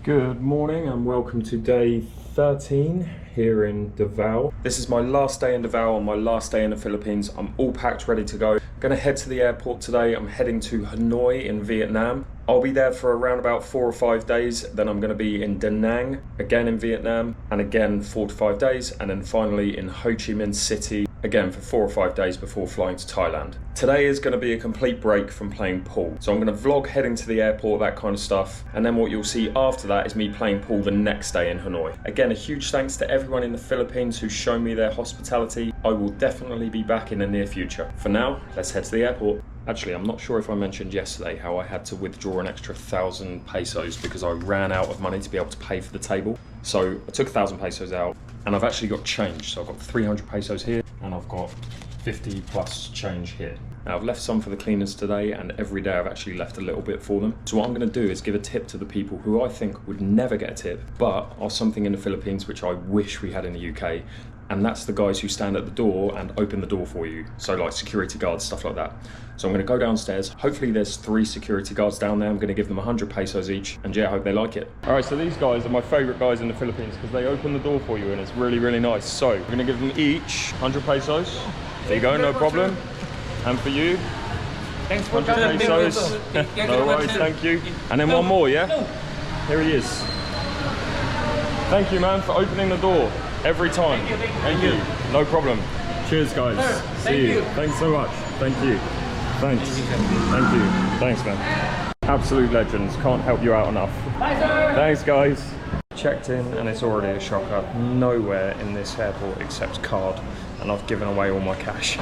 Good morning and welcome to day 13 here in Davao. This is my last day in Davao and my last day in the Philippines. I'm all packed, ready to go. Gonna head to the airport today. I'm heading to Hanoi in Vietnam. I'll be there for around about 4 or 5 days. Then I'm gonna be in Da Nang, again in Vietnam, and again 4 to 5 days. And then finally in Ho Chi Minh City, again for 4 or 5 days before flying to Thailand. Today is gonna be a complete break from playing pool. So I'm gonna vlog heading to the airport, that kind of stuff. And then what you'll see after that is me playing pool the next day in Hanoi. Again, a huge thanks to everyone in the Philippines who's shown me their hospitality. I will definitely be back in the near future. For now, let's head to the airport. Actually, I'm not sure if I mentioned yesterday how I had to withdraw an extra 1,000 pesos because I ran out of money to be able to pay for the table. So I took 1,000 pesos out and I've actually got change. So I've got 300 pesos here and I've got 50 plus change here. Now I've left some for the cleaners today and every day I've actually left a little bit for them. So what I'm gonna do is give a tip to the people who I think would never get a tip, but are something in the Philippines which I wish we had in the UK. And that's the guys who stand at the door and open the door for you. So like security guards, stuff like that. So I'm gonna go downstairs. Hopefully there's 3 security guards down there. I'm gonna give them 100 pesos each. And yeah, I hope they like it. All right, so these guys are my favorite guys in the Philippines because they open the door for you and it's really, really nice. So we're gonna give them each 100 pesos. There you go, no problem. And for you, thanks for 100 pesos. No worries, thank you. And then one more, yeah? Here he is. Thank you, man, for opening the door. Every time. Thank you. No problem. Cheers, guys. See you. Thanks so much. Thank you. Thanks. Thank you. Thanks, man. Absolute legends. Can't help you out enough. Bye, sir. Thanks, guys. Checked in and it's already a shocker. Nowhere in this airport except card. And I've given away all my cash.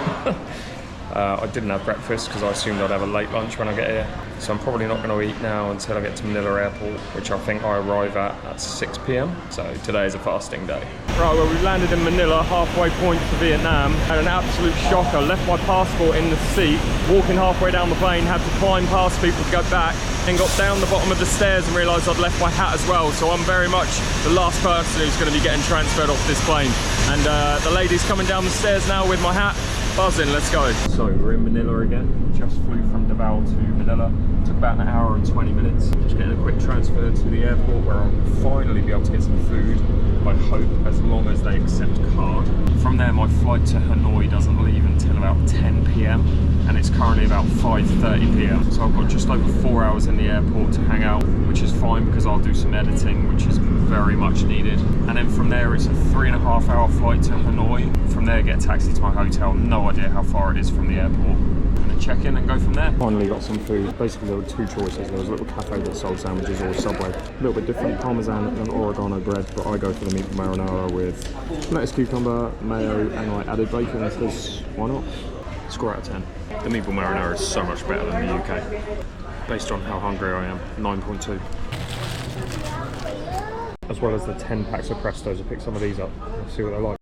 I didn't have breakfast because I assumed I'd have a late lunch when I get here. So I'm probably not going to eat now until I get to Manila Airport, which I think I arrive at 6 p.m. So today is a fasting day. Right, well, we landed in Manila, halfway point to Vietnam. Had an absolute shocker. Left my passport in the seat. Walking halfway down the plane, had to climb past people to go back. And got down the bottom of the stairs and realised I'd left my hat as well. So I'm very much the last person who's going to be getting transferred off this plane. And the lady's coming down the stairs now with my hat. Buzzing, let's go. So we're in Manila again. Just flew from Davao to Manila. Took about an hour and 20 minutes. Just getting a quick transfer to the airport where I'll finally be able to get some food. I hope, as long as they accept card. From there, my flight to Hanoi doesn't leave until about 10 p.m. and it's currently about 5:30 p.m. So I've got just over 4 hours in the airport to hang out, which is fine because I'll do some editing, which is very much needed. And then from there, it's a 3.5 hour flight to Hanoi. From there, get a taxi to my hotel. No idea how far it is from the airport. I'm gonna check in and go from there. Finally got some food. Basically, there were 2 choices. There was a little cafe that sold sandwiches or Subway. A little bit different, Parmesan and oregano bread, but I go for the meatball marinara with lettuce, cucumber, mayo, and I added bacon because why not? Score out of 10. The meatball marinara is so much better than the UK. Based on how hungry I am, 9.2. As well as the 10 packs of Prestos. I picked some of these up. Let's see what they're like.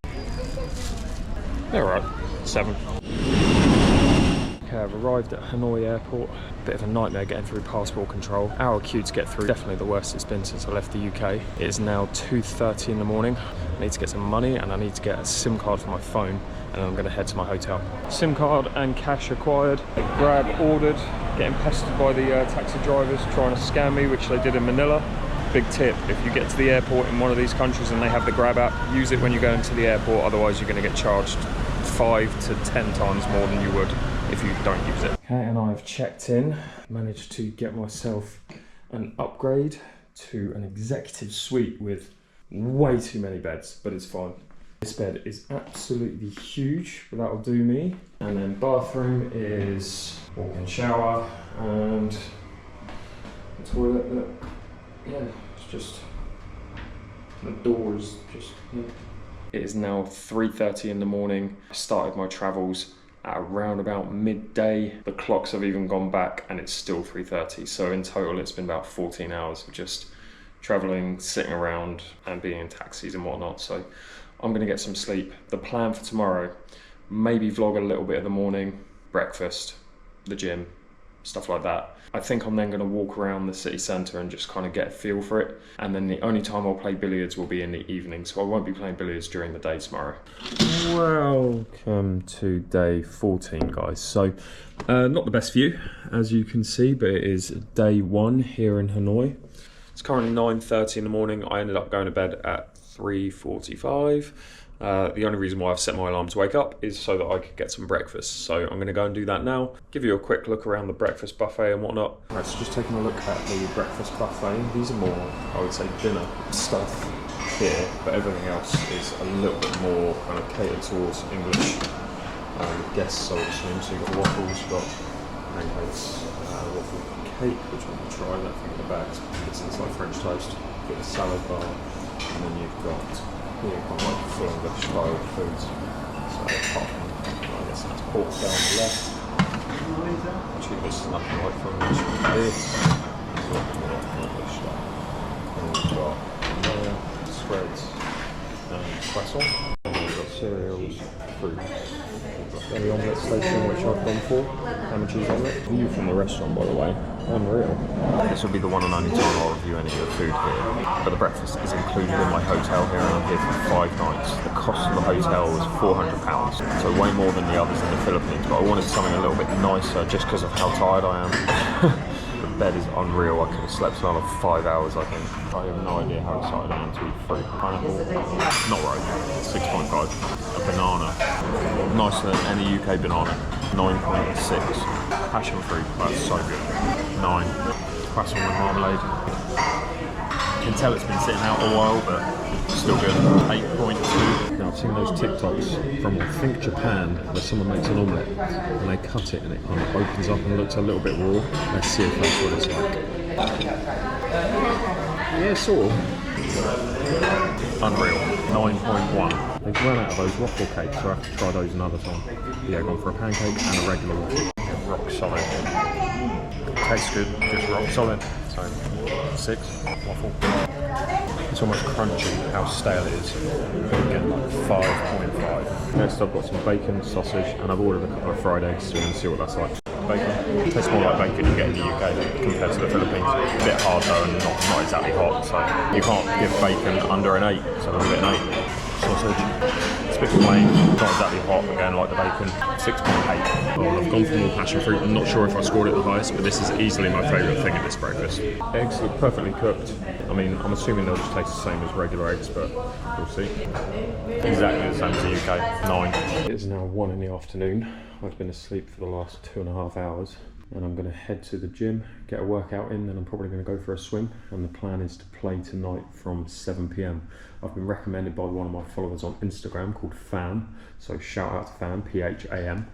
They're alright. 7. Okay, I've arrived at Hanoi Airport. Bit of a nightmare getting through passport control. Hour queue to get through. Definitely the worst it's been since I left the UK. It is now 2:30 in the morning. I need to get some money and I need to get a SIM card for my phone and then I'm going to head to my hotel. SIM card and cash acquired. Grab ordered. Getting pestered by the taxi drivers trying to scam me, which they did in Manila. Big tip, if you get to the airport in one of these countries and they have the Grab app, use it when you go into the airport, otherwise you're going to get charged 5 to 10 times more than you would if you don't use it. Okay, and I've checked in, managed to get myself an upgrade to an executive suite with way too many beds, but it's fine. This bed is absolutely huge, but that'll do me. And then bathroom is walk-in shower and the toilet that, yeah, it's just, the door is just, yeah. It is now 3:30 in the morning. I started my travels at around about midday. The clocks have even gone back and it's still 3:30. So in total, it's been about 14 hours of just traveling, sitting around and being in taxis and whatnot. So I'm gonna get some sleep. The plan for tomorrow, maybe vlog a little bit in the morning, breakfast, the gym, stuff like that. I think I'm then going to walk around the city centre and just kind of get a feel for it. And then the only time I'll play billiards will be in the evening, so I won't be playing billiards during the day tomorrow. Welcome to day 14, guys. So, not the best view, as you can see, but it is day 1 here in Hanoi. It's currently 9:30 in the morning. I ended up going to bed at 3:45. The only reason why I've set my alarm to wake up is so that I could get some breakfast. So I'm going to go and do that now. Give you a quick look around the breakfast buffet and whatnot. Right, so just taking a look at the breakfast buffet. These are more, I would say, dinner stuff here, but everything else is a little bit more kind of catered towards English guests, I would assume. So you've got waffles, you've got pancakes, waffle cake, which I'm going to try. That thing in the bag. It's like French toast. You've got the salad bar, and then you've got here quite like full English style foods. So apart from, I guess that's pork down the left. Actually, this is nothing like full English. This is nothing like full English stuff. And we've got spreads and croissant. And we've got cereals, fruits. We've got the omelette station, which I've gone for. Ham and cheese omelette. View from the restaurant, by the way. Unreal. This will be the one and only time I'll review any of the food here. But the breakfast is included in my hotel here, and I'm here for 5 nights. The cost of the hotel was £400, so way more than the others in the Philippines. But I wanted something a little bit nicer just because of how tired I am. The bed is unreal. I could have slept another 5 hours, I think. I have no idea how excited I am to eat fruit. Pineapple, not right. 6.5. A banana, nicer than any UK banana. 9.6. Passion fruit, that's so good. 9. Croissant with marmalade. You can tell it's been sitting out a while, but still good. 8.2. Now I've seen those TikToks from, I think, Japan, where someone makes an omelette and they cut it and it kind of opens up and looks a little bit raw. Let's see if that's what it's like. Yeah, sort of. Unreal. 9.1. They've run out of those waffle cakes, so I have to try those another time. Yeah, gone for a pancake and a regular waffle. Rock solid. Tastes good, just rock solid. So 6 waffle. It's almost crunchy how stale it is. Again, like 5.5. Next I've got some bacon, sausage, and I've ordered a couple of fried eggs, so we're going to see what that's like. Bacon. It tastes more like bacon you get in the UK compared to the Philippines. A bit hard though and not exactly hot, so you can't give bacon under an 8, so I'll give it an 8. Sausage. It's a bit plain, not exactly hot, again like the bacon. 6.8. Well, I've gone for more passion fruit. I'm not sure if I scored it the highest, but this is easily my favourite thing at this breakfast. Eggs look perfectly cooked. I mean, I'm assuming they'll just taste the same as regular eggs, but we'll see. Exactly the same as the UK. 9. It is now 1 in the afternoon. I've been asleep for the last 2.5 hours. And I'm going to head to the gym, get a workout in, then I'm probably going to go for a swim. And the plan is to play tonight from 7 PM. I've been recommended by one of my followers on Instagram called Fan, so shout out to Fan, P-H-A-M.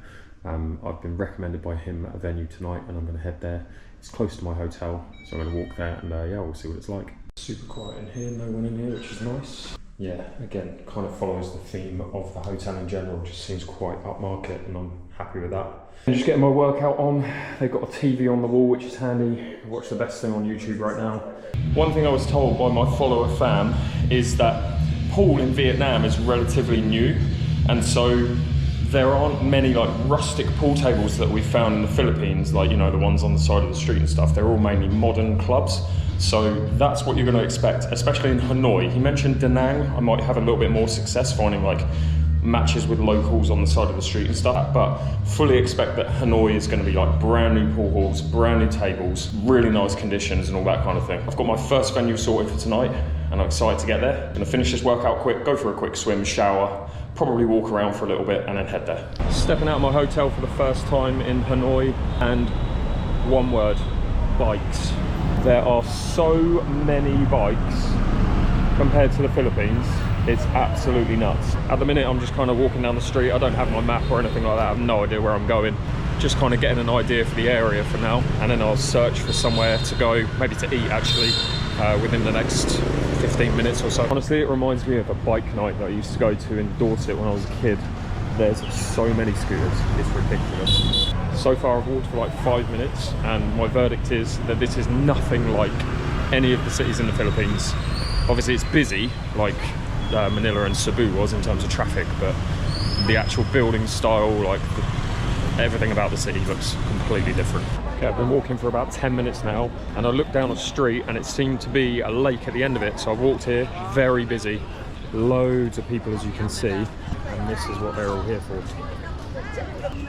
I've been recommended by him a venue tonight and I'm going to head there. It's close to my hotel, so I'm going to walk there and yeah, we'll see what it's like. Super quiet in here, no one in here, which is nice. Yeah, again, kind of follows the theme of the hotel in general, just seems quite upmarket and I'm happy with that. I'm just getting my workout on. They've got a TV on the wall, which is handy. I watch the best thing on YouTube right now. One thing I was told by my follower Pham is that pool in Vietnam is relatively new, and so there aren't many like rustic pool tables that we've found in the Philippines, like, you know, the ones on the side of the street and stuff. They're all mainly modern clubs. So that's what you're going to expect, especially in Hanoi. He mentioned Da Nang. I might have a little bit more success finding like matches with locals on the side of the street and stuff, but fully expect that Hanoi is going to be like brand new pool halls, brand new tables, really nice conditions and all that kind of thing. I've got my first venue sorted for tonight and I'm excited to get there. I'm going to finish this workout quick, go for a quick swim, shower, probably walk around for a little bit and then head there. Stepping out of my hotel for the first time in Hanoi, and one word, bikes. There are so many bikes compared to the Philippines. It's absolutely nuts. At the minute, I'm just kind of walking down the street. I don't have my map or anything like that. I have no idea where I'm going. Just kind of getting an idea for the area for now. And then I'll search for somewhere to go, maybe to eat actually, within the next 15 minutes or so. Honestly, it reminds me of a bike night that I used to go to in Dorset when I was a kid. There's so many scooters, it's ridiculous. So far, I've walked for like 5 minutes, and my verdict is that this is nothing like any of the cities in the Philippines. Obviously, it's busy, like Manila and Cebu was in terms of traffic, but the actual building style, like everything about the city looks completely different. Okay, I've been walking for about 10 minutes now, and I looked down the street and it seemed to be a lake at the end of it. So I walked here, very busy, loads of people as you can see, and this is what they're all here for.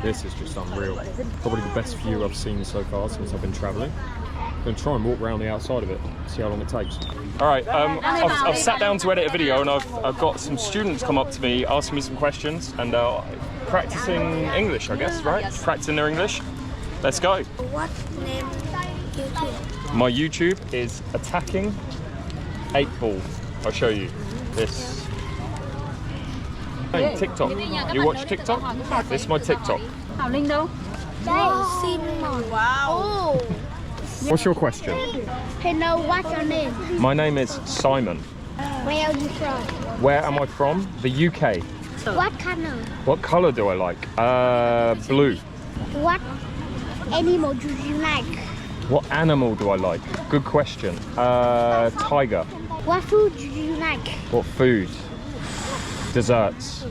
This is just unreal. Probably the best view I've seen so far since I've been traveling. gonna try and walk around the outside of it, see how long it takes. All right, I've sat down to edit a video, and I've got some students come up to me asking me some questions and practicing English, I guess, right? Yes. Practicing their English. Let's go. What name YouTube? My YouTube is Attacking 8-Ball. I'll show you this. Hey, TikTok. You watch TikTok? This is my TikTok. Wow. What's your question? Hello, what's your name? My name is Simon. Where are you from? Where am I from? The UK. What color? What colour do I like? Blue. What animal do you like? What animal do I like? Good question. Tiger. What food do you like? What food? Desserts.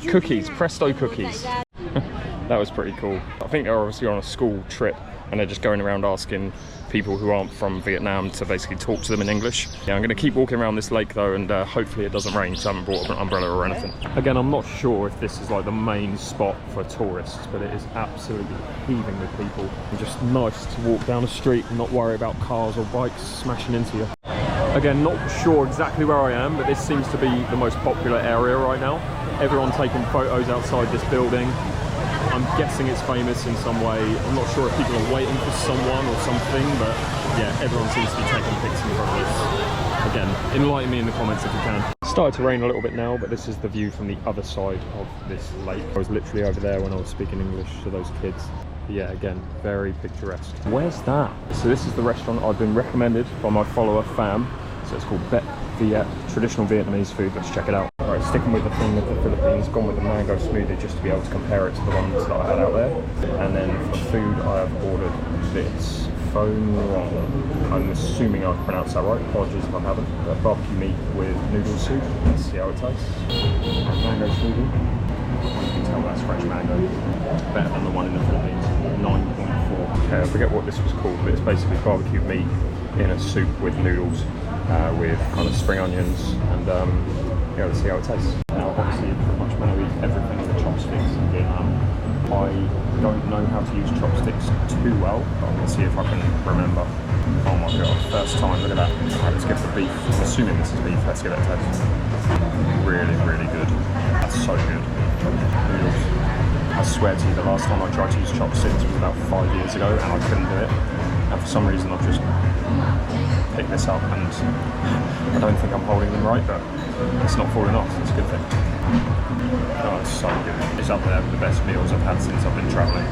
Cookies. Presto cookies. That was pretty cool. I think they're obviously on a school trip and they're just going around asking people who aren't from Vietnam to basically talk to them in English. Yeah, I'm going to keep walking around this lake though, and hopefully it doesn't rain, so I haven't brought an umbrella or anything. Again, I'm not sure if this is like the main spot for tourists, but it is absolutely heaving with people. It's just nice to walk down the street and not worry about cars or bikes smashing into you. Again, not sure exactly where I am, but this seems to be the most popular area right now. Everyone taking photos outside this building. I'm guessing it's famous in some way. I'm not sure if people are waiting for someone or something, but yeah, everyone seems to be taking pics in front of this. Again, enlighten me in the comments if you can. It's started to rain a little bit now, but this is the view from the other side of this lake. I was literally over there when I was speaking English to those kids. But yeah, again, very picturesque. Where's that? So this is the restaurant I've been recommended by my follower Pham. So it's called Bet Viet, traditional Vietnamese food. Let's check it out. All right, sticking with the theme of the Philippines, gone with the mango smoothie just to be able to compare it to the ones that I had out there. And then for food, I have ordered this pho nuong. I'm assuming I've pronounced that right. Apologies if I haven't. Barbecue meat with noodle soup. Let's see how it tastes. Mango smoothie. You can tell that's fresh mango. Better than the one in the Philippines. 9.4. Okay, I forget what this was called, but it's basically barbecue meat in a soup with noodles. With kind of spring onions, and yeah, let's see how it tastes. Now, obviously, pretty much going to eat everything with chopsticks in Vietnam. I don't know how to use chopsticks too well, but I'm going to see if I can remember. Oh my god, first time, look at that. Right, let's give the beef. I'm assuming this is beef, let's give it a taste. Really, really good. That's so good. Noodles. I swear to you, the last time I tried to use chopsticks was about 5 years ago, and I couldn't do it. And for some reason, I've just picked this up, and I don't think I'm holding them right, but it's not falling off, so it's a good thing. Oh, it's so good. It's up there with the best meals I've had since I've been travelling.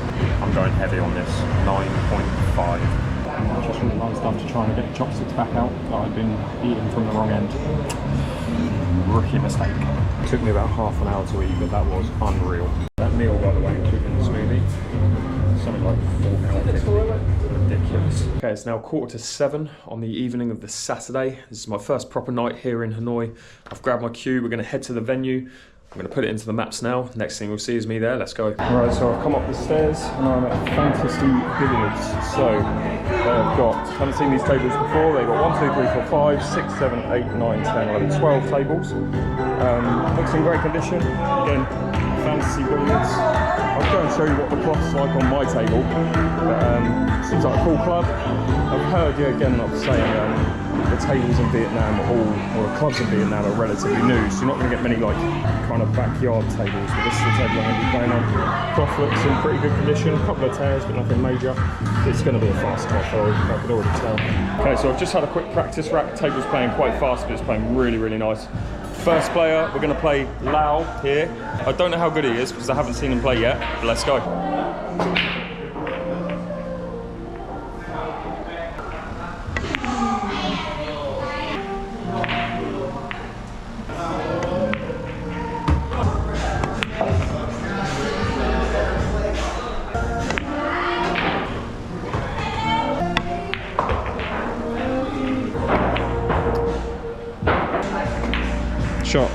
I'm going heavy on this, 9.5. I just realised after trying to get the chopsticks back out that I'd been eating from the wrong end. Rookie mistake. It took me about half an hour to eat, but that was unreal. That meal, by the way, including the smoothie, something like £4.50. Ridiculous. Okay, it's now 7:15 on the evening of the Saturday. This is my first proper night here in Hanoi. I've grabbed my cue. We're going to head to the venue. I'm going to put it into the maps now. Next thing you'll see is me there. Let's go. Alright, so I've come up the stairs and I'm at Fantasy Billiards. So haven't seen these tables before. They've got 1, 2, 3, 4, 5, 6, 7, 8, 9, 10, 11, 12 tables. Looks in great condition. Again, Fantasy Billiards. I'll go and show you what the cloth's like on my table. But seems like a cool club. I've heard, yeah, again, like I was saying, the tables in Vietnam or the clubs in Vietnam are relatively new, so you're not going to get many like kind of backyard tables, but this is the table I'm going to be playing on. Cloth looks in pretty good condition, a couple of tears but nothing major. It's going to be a fast cloth, I can already tell. Okay, so I've just had a quick practice rack. Table's playing quite fast, but it's playing really, really nice. First player, we're going to play Lau here. I don't know how good he is because I haven't seen him play yet, but let's go. Shot.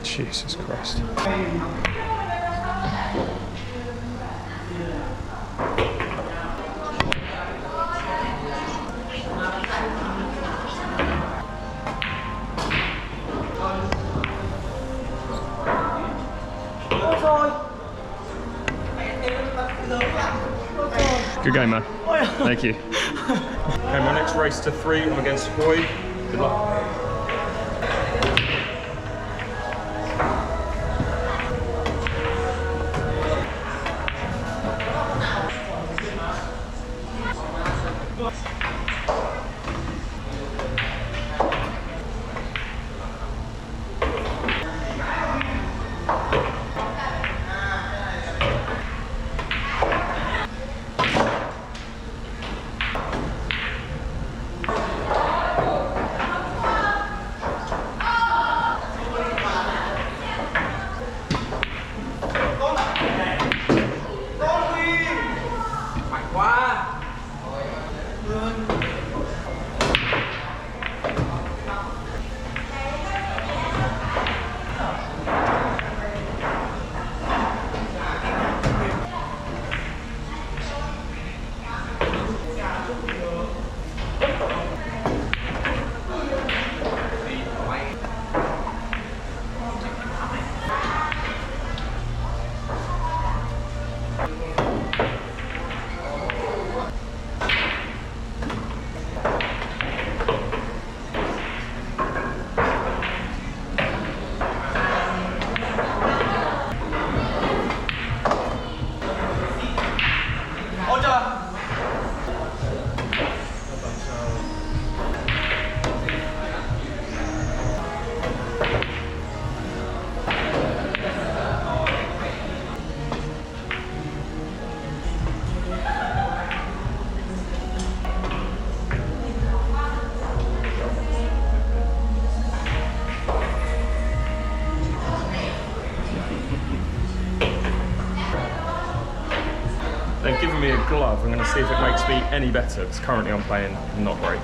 Jesus Christ. Good game, man. Thank you. Okay, my next race to 3, I'm against Hanoi. Good luck. They've given me a glove. I'm going to see if it makes me any better, because currently I'm playing not great.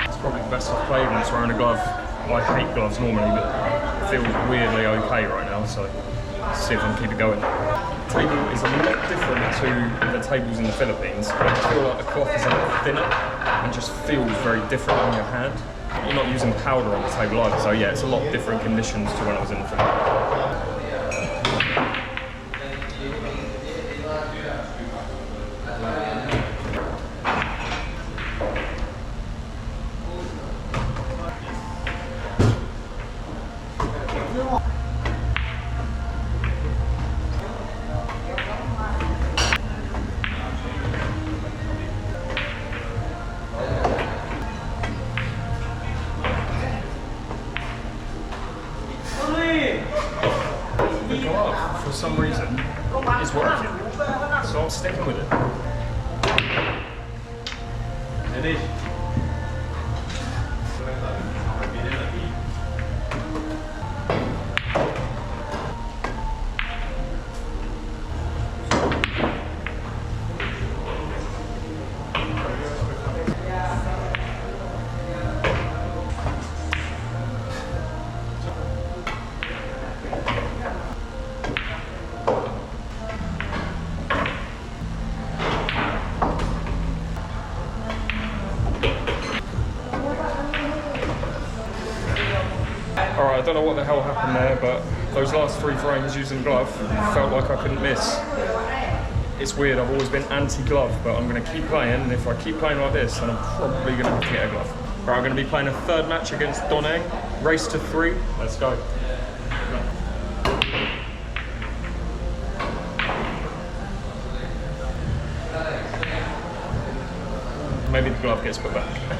It's probably the best I've played when it's wearing a glove. I hate gloves normally, but it feels weirdly okay right now, so let's see if I can keep it going. The table is a lot different to the tables in the Philippines. I feel like the cloth is a lot thinner and just feels very different on your hand. You're not using powder on the table either, so yeah, it's a lot different conditions to when I was in the Philippines. The glove, for some reason, is working, so I'm sticking with it. Alright, I don't know what the hell happened there, but Those last 3 frames using glove felt like I couldn't miss. It's weird, I've always been anti-glove, but I'm going to keep playing, and if I keep playing like this, then I'm probably going to have to get a glove. Right, I'm going to be playing a 3rd match against 𝐷𝐿𝐻. Race to 3. Let's go. Maybe the glove gets put back.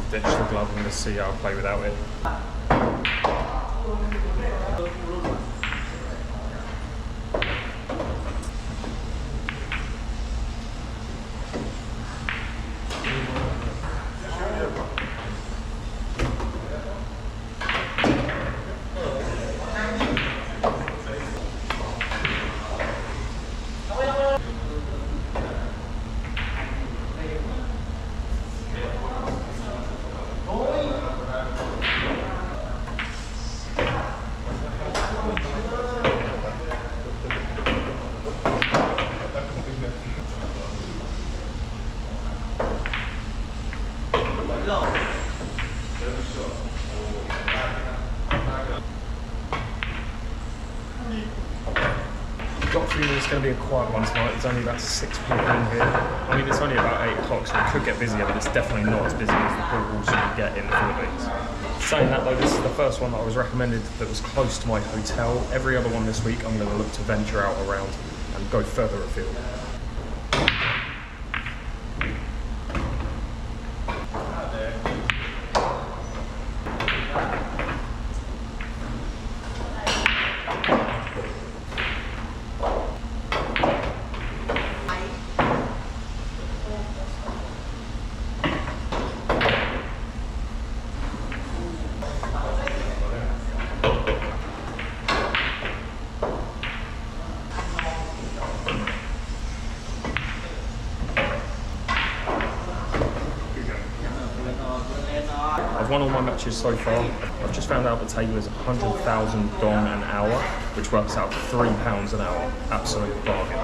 Ditch the glove and just see how I play without it. Got a feeling it's going to be a quiet one tonight. There's only about 6 people in here. I mean, it's only about 8 o'clock, so it could get busier, but it's definitely not as busy as the pool halls you get in the Philippines. Saying that though, this is the first one that I was recommended that was close to my hotel. Every other one this week, I'm going to look to venture out around and go further afield. won all my matches so far. I've just found out the table is 100,000 dong an hour, which works out £3 an hour. Absolute bargain.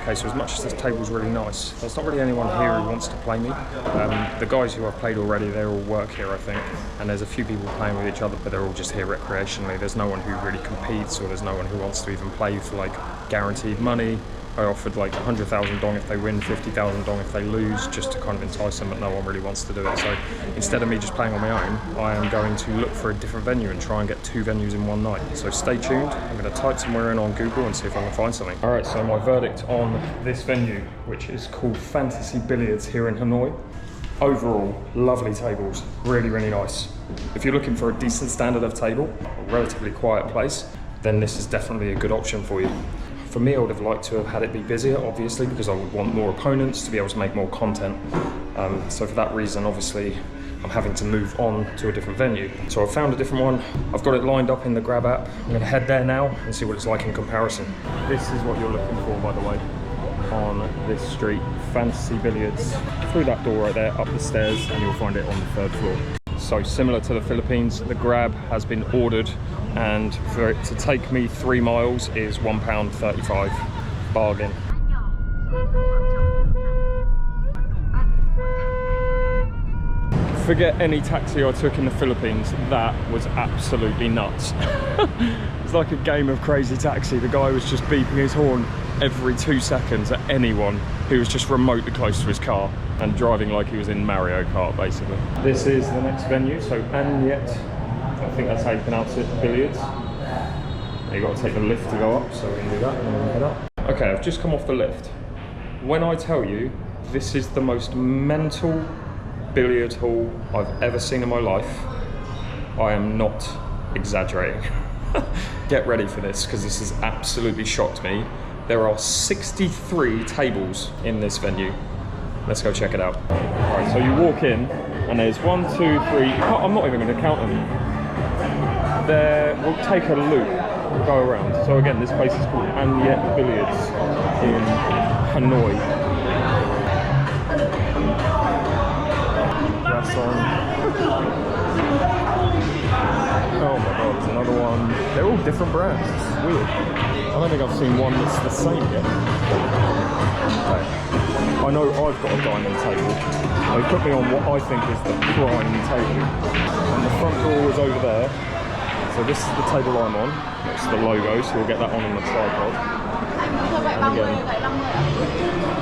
Okay, so as much as this table's really nice, there's not really anyone here who wants to play me. The guys who I've played already, they all work here, I think. And there's a few people playing with each other, but they're all just here recreationally. There's no one who really competes, or there's no one who wants to even play for like guaranteed money. I offered like 100,000 dong if they win, 50,000 dong if they lose, just to kind of entice them, but no one really wants to do it. So instead of me just playing on my own, I am going to look for a different venue and try and get 2 venues in one night. So stay tuned. I'm going to type somewhere in on Google and see if I can find something. All right, so my verdict on this venue, which is called Fantasy Billiards here in Hanoi. Overall, lovely tables, really, really nice. If you're looking for a decent standard of table, a relatively quiet place, then this is definitely a good option for you. For me, I would have liked to have had it be busier, obviously, because I would want more opponents to be able to make more content. So for that reason, obviously, I'm having to move on to a different venue. So I've found a different one. I've got it lined up in the Grab app. I'm gonna head there now and see what it's like in comparison. This is what you're looking for, by the way, on this street. Fantasy Billiards. Through that door right there, up the stairs, and you'll find it on the 3rd floor. So similar to the Philippines, the Grab has been ordered, and for it to take me 3 miles is £1.35. Bargain. Forget any taxi I took in the Philippines, that was absolutely nuts. It's like a game of Crazy Taxi. The guy was just beeping his horn every 2 seconds at anyone who was just remotely close to his car and driving like he was in Mario Kart, basically. This is the next venue, so Annette, I think that's how you pronounce it, Billiards. You've got to take the lift to go up, so we can do that and then we'll head up. Okay, I've just come off the lift. When I tell you, this is the most mental billiard hall I've ever seen in my life, I am not exaggerating. Get ready for this, because this has absolutely shocked me. There are 63 tables in this venue. Let's go check it out. All right, so you walk in, and there's 1, 2, 3. I'm not even going to count them. We'll take a loop, go around. So again, this place is called Annette Billiards in Hanoi. That's on. Oh my god, there's another one. They're all different brands. It's weird. I don't think I've seen one that's the same yet. Okay. I know I've got a diamond table. They put me on what I think is the prime table. And the front door is over there. So this is the table I'm on. It's the logo, so we'll get that on the tripod. And again,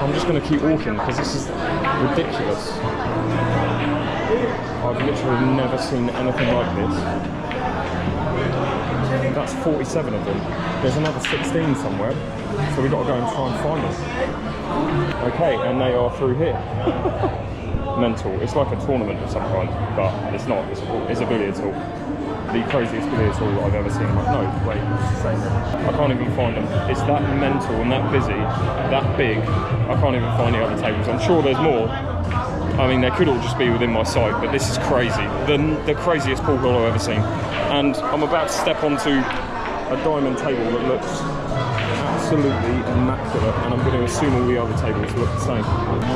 I'm just going to keep walking because this is ridiculous. I've literally never seen anything like this. That's 47 of them. There's another 16 somewhere, so we've got to go and try and find them. Okay, and they are through here. Mental. It's like a tournament of some kind, but it's not. It's a billiards hall. The craziest billiards hall I've ever seen. No, wait, it's the same. I can't even find them. It's that mental and that busy, that big. I can't even find the other tables. I'm sure there's more. I mean, they could all just be within my sight, but this is crazy. The craziest pool hall I've ever seen. And I'm about to step onto a diamond table that looks absolutely immaculate, and I'm going to assume all the other tables look the same.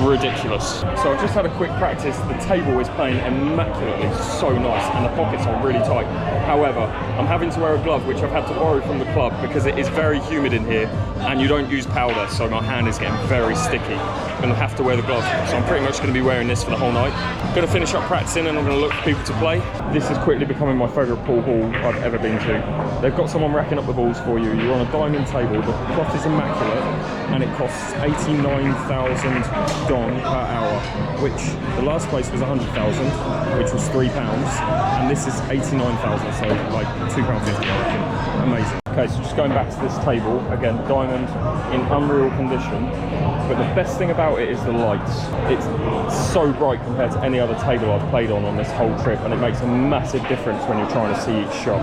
Ridiculous. So I've just had a quick practice. The table is playing immaculately, so nice, and the pockets are really tight. However, I'm having to wear a glove, which I've had to borrow from the club because it is very humid in here, and you don't use powder, so my hand is getting very sticky. I'm going to have to wear the glove, so I'm pretty much going to be wearing this for the whole night. I'm going to finish up practicing, and I'm going to look for people to play. This is quickly becoming my favourite pool hall I've ever been to. They've got someone racking up the balls for you. You're on a diamond table. The cloth is immaculate, and it costs 89,000 dong per hour, which the last place was 100,000, which was £3, and this is 89,000, so like £2.50, I reckon. Amazing. Okay, so just going back to this table, again, diamond in unreal condition, but the best thing about it is the lights. It's so bright compared to any other table I've played on this whole trip, and it makes a massive difference when you're trying to see each shot.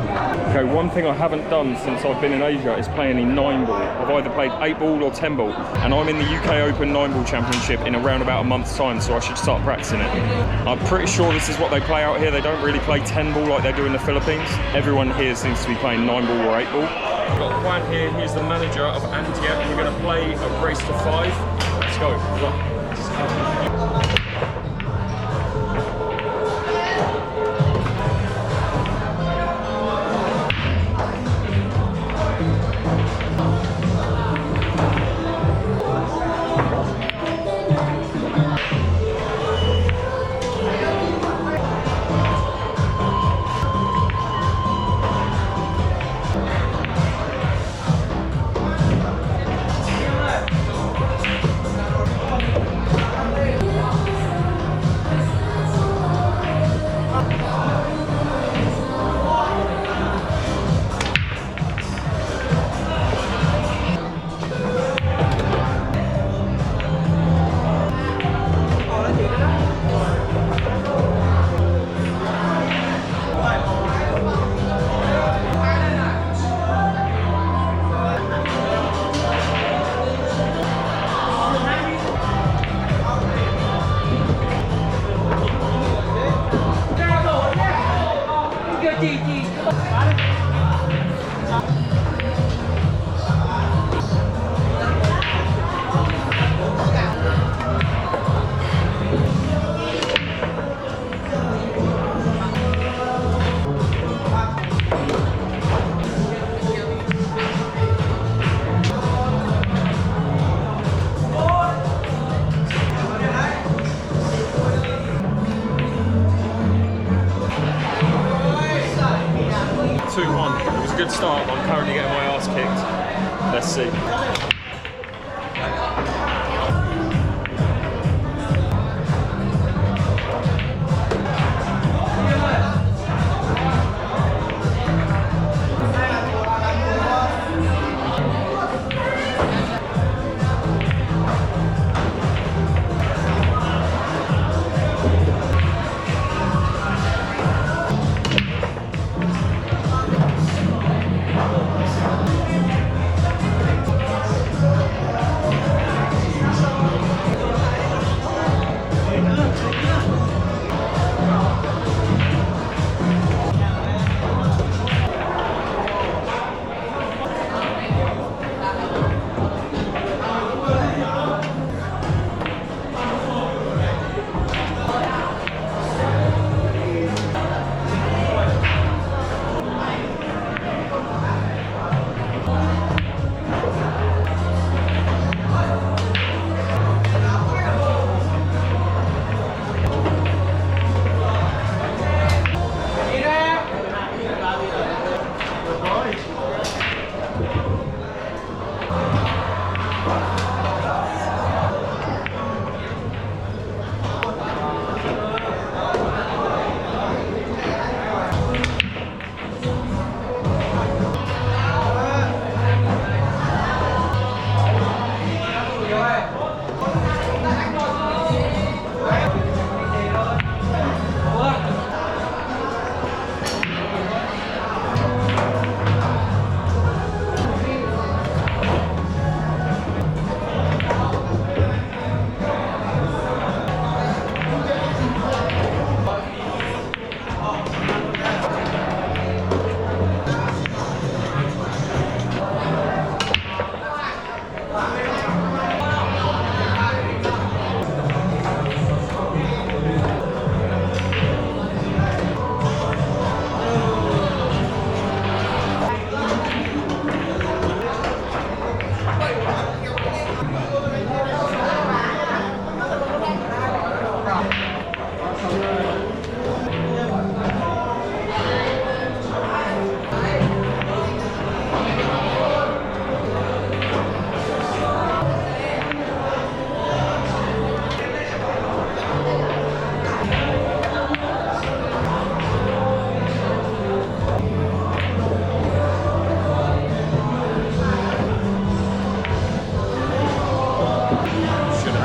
Okay, one thing I haven't done since I've been in Asia is play any 9-ball. I've either played 8-ball or 10-ball, and I'm in the UK Open 9-ball Championship in around about a month's time, so I should start practicing it. I'm pretty sure this is what they play out here. They don't really play 10-ball like they do in the Philippines. Everyone here seems to be playing 9-ball or 8-ball. We've got Juan here, he's the manager of Annette. We're going to play a race to 5. Let's go.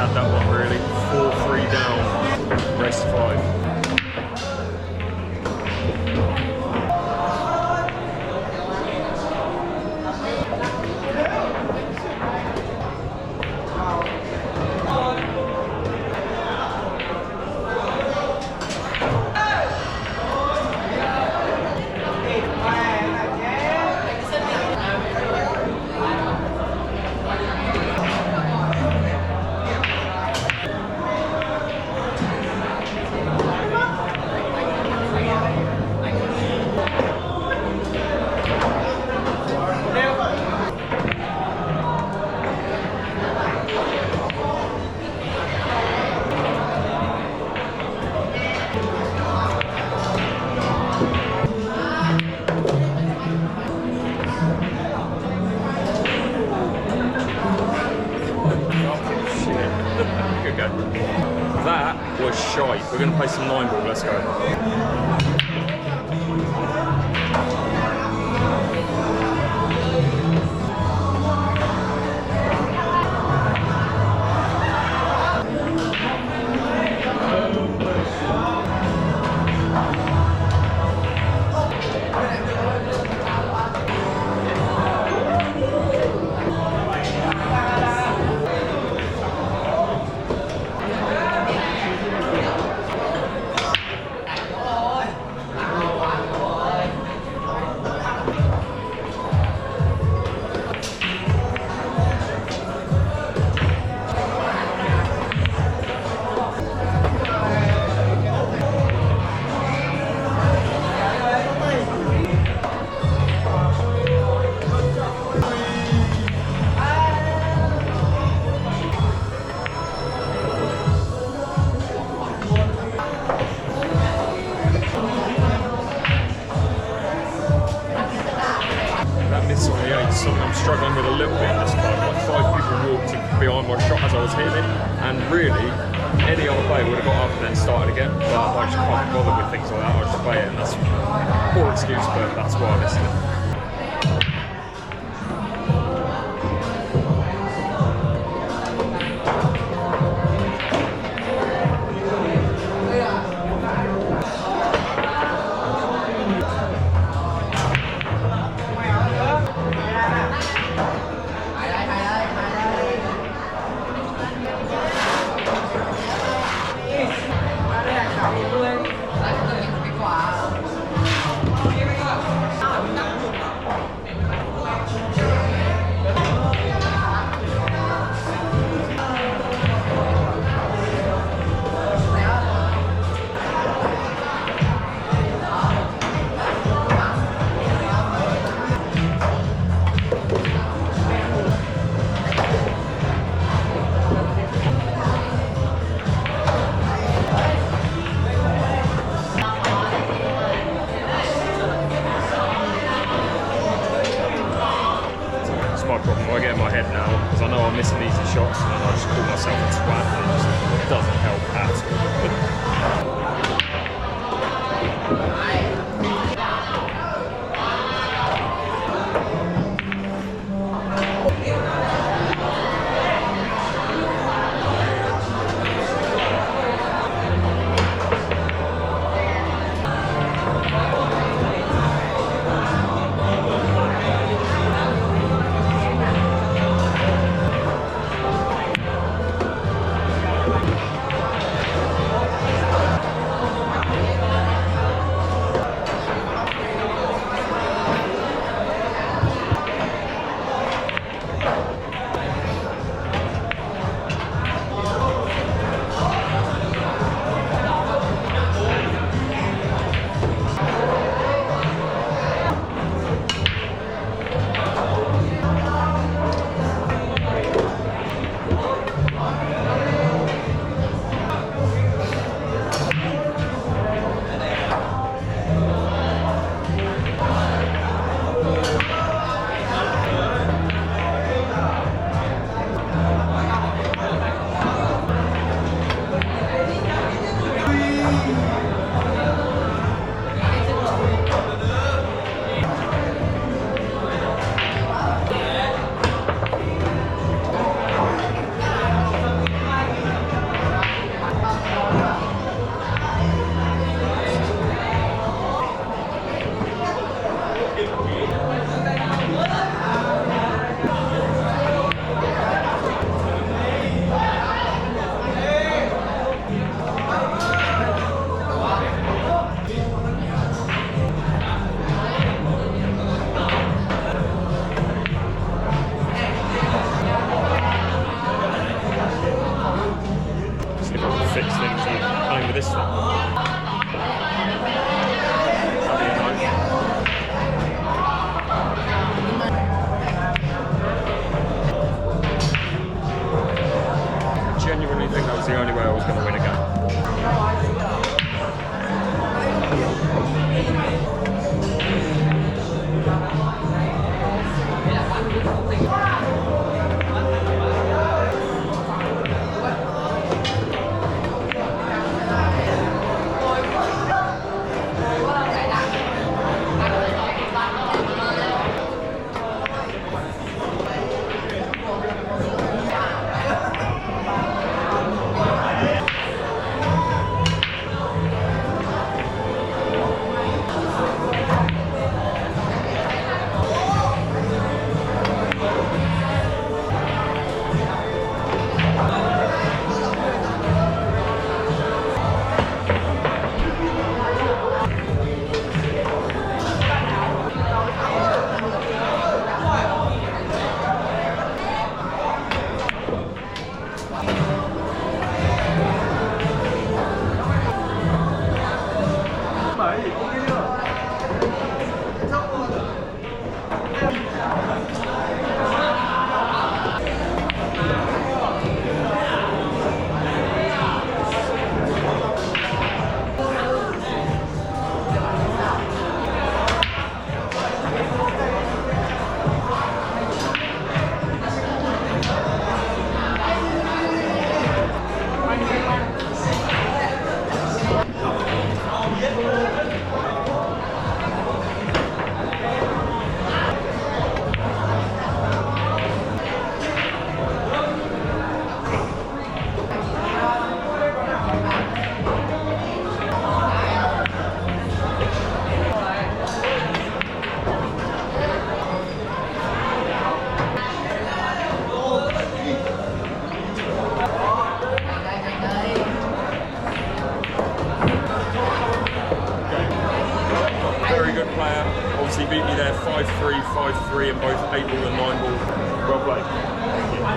had that one really. 4-3 down, race 5. Good go. That was shite. We're going to play some 9-ball. Let's go. Something I'm struggling with a little bit in this club. Like 5 people walked behind my shot as I was hitting it, and really, any other player would have got up and then started again. But I just can't be bothered with things like that. I just play it, and that's a poor excuse, but that's why I missed it. I get in my head now because I know I'm missing easy shots and I just call myself a twat and it just doesn't help at all.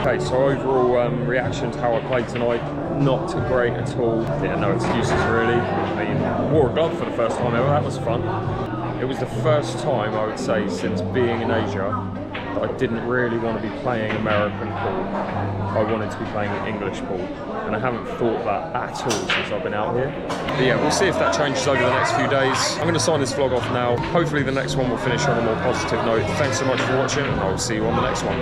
Okay, so overall reaction to how I played tonight, not great at all. Yeah, no excuses really. I mean, wore a glove for the first time ever, that was fun. It was the first time, I would say, since being in Asia that I didn't really want to be playing American pool. I wanted to be playing English pool, and I haven't thought that at all since I've been out here. But yeah, we'll see if that changes over the next few days. I'm going to sign this vlog off now. Hopefully the next one will finish on a more positive note. Thanks so much for watching, and I will see you on the next one.